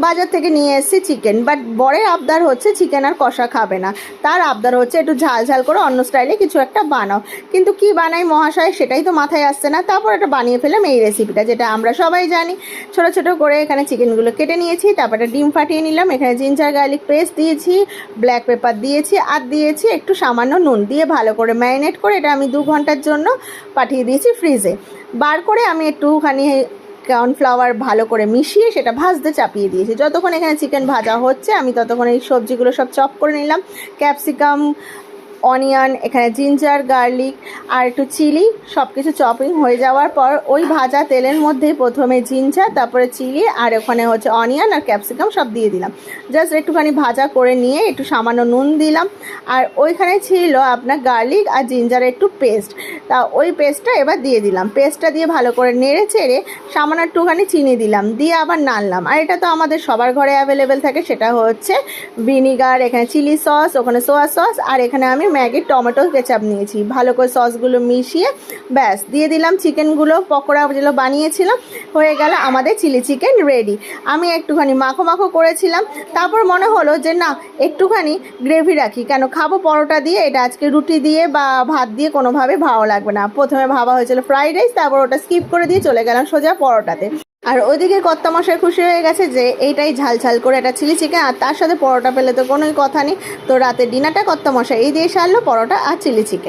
বাজার থেকে নিয়ে এসেছি চিকেন, বাট বরের আবদার হচ্ছে চিকেন আর কষা খাবে না, তার আবদার হচ্ছে একটু ঝাল ঝাল করে অন্য স্টাইলে কিছু একটা বানাও। কিন্তু কি বানাই মহাশয় সেটাই তো মাথায় আসছে না। তারপর এটা বানিয়ে ফেলাম এই রেসিপিটা, যেটা আমরা সবাই জানি। ছোটো ছোটো করে এখানে চিকেনগুলো কেটে নিয়েছি, তারপর একটা ডিম ফাটিয়ে নিলাম, এখানে জিঞ্জার গার্লিক পেস্ট দিয়েছি, ব্ল্যাক পেপার দিয়েছি, আর দিয়েছি একটু সামান্য নুন দিয়ে ভালো করে ম্যারিনেট করে এটা আমি 2 ঘন্টার জন্য পাঠিয়ে দিয়েছি ফ্রিজে। বার করে আমি একটুখানি কর্নফ্লাওয়ার ভালো করে মিশিয়ে সেটা ভাজতে চাপিয়ে দিয়েছি। যতক্ষণ এখানে চিকেন ভাজা হচ্ছে আমি ততক্ষণ এই সবজিগুলো সব চপ করে নিলাম। ক্যাপসিকাম, অনিয়ন, এখানে জিঞ্জার গার্লিক আর একটু চিলি, সব কিছু চপিং হয়ে যাওয়ার পর ওই ভাজা তেলের মধ্যে প্রথমে জিঞ্জার, তারপরে চিলি, আর ওখানে হচ্ছে অনিয়ন আর ক্যাপসিকাম সব দিয়ে দিলাম। জাস্ট একটুখানি ভাজা করে নিয়ে একটু সামান্য নুন দিলাম। আর ওইখানে ছিল আপনার গার্লিক আর জিঞ্জারের একটু পেস্ট, তা ওই পেস্টটা এবার দিয়ে দিলাম। পেস্টটা দিয়ে ভালো করে নেড়ে চেড়ে সামান্য একটুখানি চিনি দিলাম, দিয়ে আবার নাড়লাম। আর এটা তো আমাদের সবার ঘরে অ্যাভেলেবেল থাকে, সেটা হচ্ছে ভিনিগার, এখানে চিলি সস, ওখানে সোয়া সস, আর এখানে আমি ম্যাগির টমেটো কেচাপ নিয়েছি। ভালো করে সসগুলো মিশিয়ে ব্যাস দিয়ে দিলাম চিকেনগুলো, পকোড়া যেগুলো বানিয়েছিলাম। হয়ে গেল আমাদের চিলি চিকেন রেডি। আমি একটুখানি মাখো মাখো করেছিলাম, তারপর মনে হলো যে না একটুখানি গ্রেভি রাখি, কেন খাবো পরোটা দিয়ে, এটা আজকে রুটি দিয়ে বা ভাত দিয়ে কোনোভাবে ভালো লাগবে না। প্রথমে ভাবা হয়েছিল ফ্রাইড রাইস, তারপর ওটা স্কিপ করে দিয়ে চলে গেলাম সোজা পরোটাতে। আর ওইদিকে কর্তামশাই খুশি হয়ে গেছে যে এইটাই ঝাল ঝাল করে একটা চিলি চিকেন, আর তার সাথে পরোটা পেলে তো কোনোই কথা নেই। তো রাতের ডিনারটা কর্তামশাই এই দিয়ে সারলো, পরোটা আর চিলি চিকেন।